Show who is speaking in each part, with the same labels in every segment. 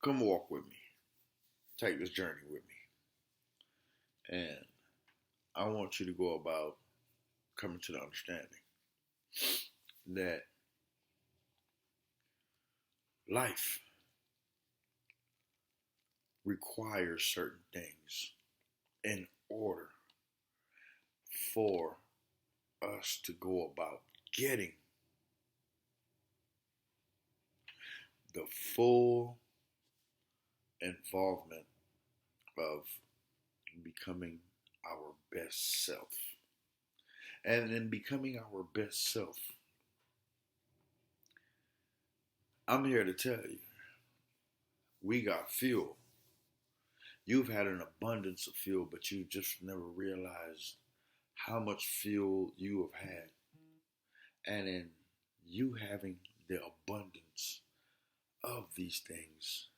Speaker 1: Come walk with me. Take this journey with me. And I want you to go about coming to the understanding that life requires certain things in order for us to go about getting the full involvement of becoming our best self. And in becoming our best self, I'm here to tell you, we got fuel. You've had an abundance of fuel, but you just never realized how much fuel you have had. And in you having the abundance of these things,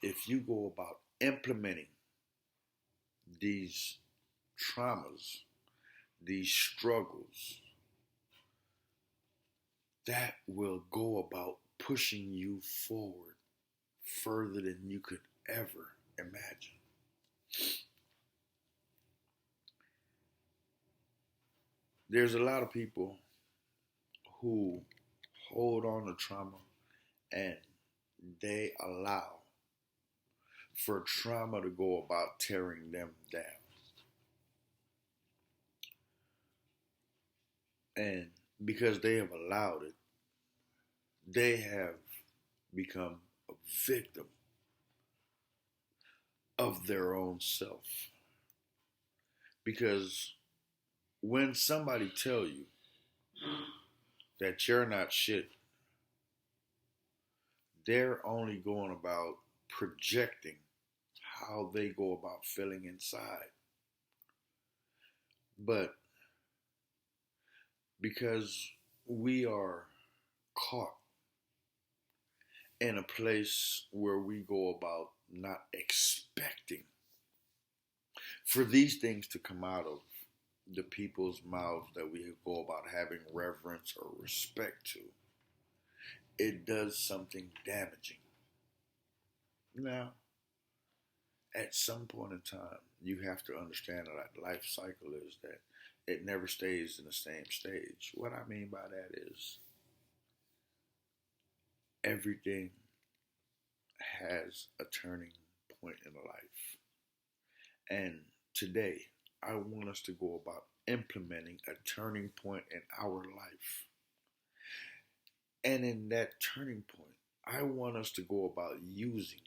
Speaker 1: if you go about implementing these traumas, these struggles, that will go about pushing you forward further than you could ever imagine. There's a lot of people who hold on to trauma and they allow for trauma to go about tearing them down. And because they have allowed it, they have become a victim of their own self. Because when somebody tell you that you're not shit, they're only going about projecting how they go about feeling inside. But because we are caught in a place where we go about not expecting for these things to come out of the people's mouths that we go about having reverence or respect to, it does something damaging. Now, at some point in time, you have to understand that life cycle is that it never stays in the same stage. What I mean by that is everything has a turning point in life. And today, I want us to go about implementing a turning point in our life. And in that turning point, I want us to go about using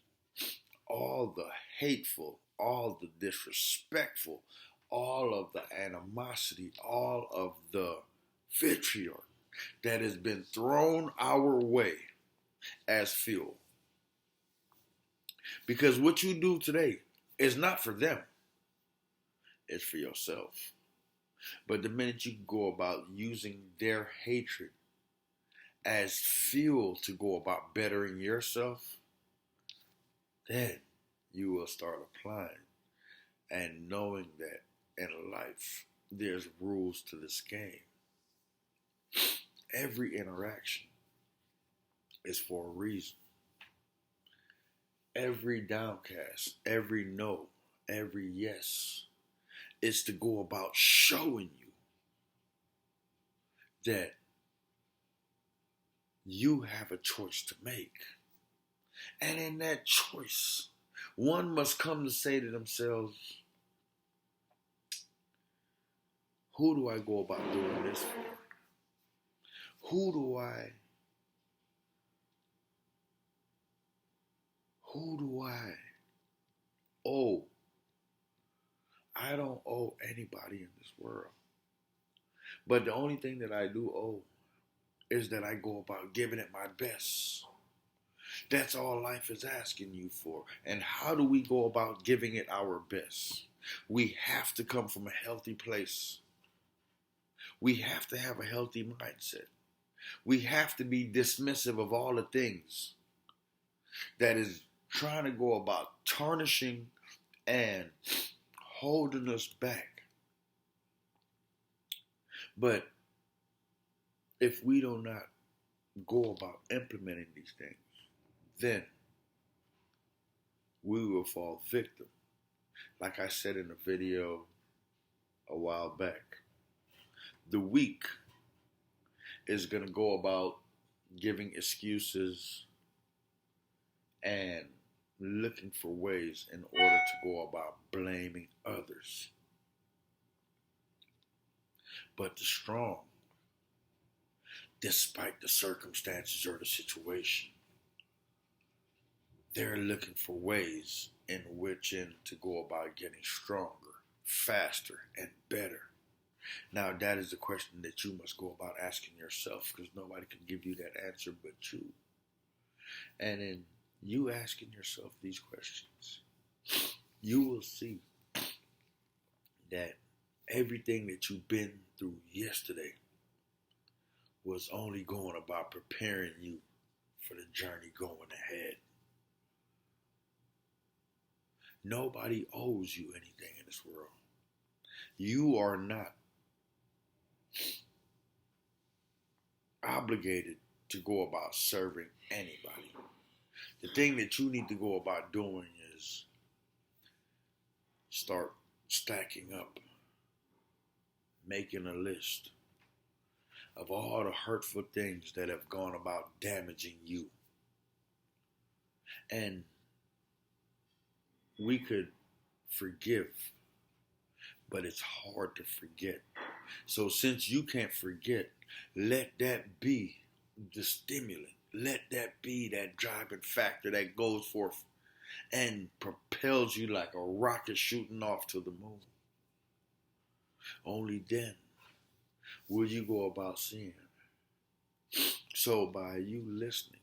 Speaker 1: all the hateful, all the disrespectful, all of the animosity, all of the vitriol that has been thrown our way as fuel. Because what you do today is not for them. It's for yourself. But the minute you go about using their hatred as fuel to go about bettering yourself, then you will start applying and knowing that in life there's rules to this game. Every interaction is for a reason. Every downcast, every no, every yes is to go about showing you that you have a choice to make. And in that choice, one must come to say to themselves, who do I go about doing this for? Who do I owe? I don't owe anybody in this world. But the only thing that I do owe is that I go about giving it my best. That's all life is asking you for. And how do we go about giving it our best? We have to come from a healthy place. We have to have a healthy mindset. We have to be dismissive of all the things that is trying to go about tarnishing and holding us back. But if we do not go about implementing these things, then we will fall victim. Like I said in a video a while back, the weak is going to go about giving excuses and looking for ways in order to go about blaming others. But the strong, despite the circumstances or the situation, they're looking for ways in which to go about getting stronger, faster, and better. Now, that is the question that you must go about asking yourself, because nobody can give you that answer but you. And in you asking yourself these questions, you will see that everything that you've been through yesterday was only going about preparing you for the journey going ahead. Nobody owes you anything in this world. You are not obligated to go about serving anybody. The thing that you need to go about doing is start stacking up, making a list of all the hurtful things that have gone about damaging you. And we could forgive, but it's hard to forget. So since you can't forget, let that be the stimulant. Let that be that driving factor that goes forth and propels you like a rocket shooting off to the moon. Only then will you go about seeing. So by you listening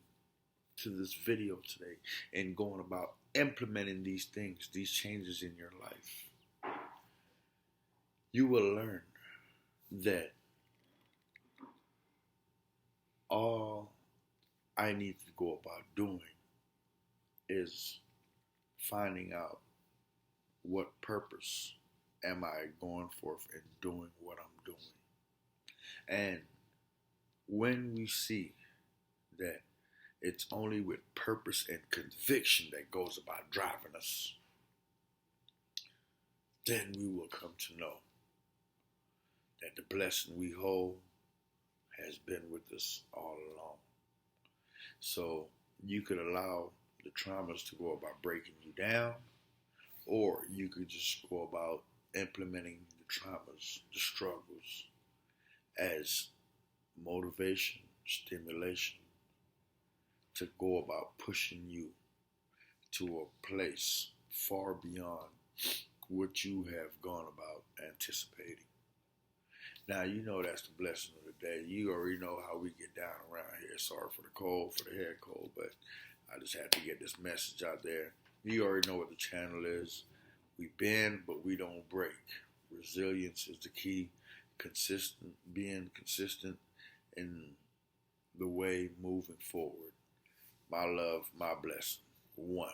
Speaker 1: to this video today and going about implementing these things, these changes in your life, you will learn that all I need to go about doing is finding out what purpose am I going forth and doing what I'm doing. And when we see that it's only with purpose and conviction that goes about driving us, then we will come to know that the blessing we hold has been with us all along. So you could allow the traumas to go about breaking you down, or you could just go about implementing the traumas, the struggles, as motivation, stimulation, to go about pushing you to a place far beyond what you have gone about anticipating. Now, you know that's the blessing of the day. You already know how we get down around here. Sorry for the cold, for the head cold, but I just had to get this message out there. You already know what the channel is. We bend, but we don't break. Resilience is the key. Being consistent in the way moving forward. My love, my blessing. One.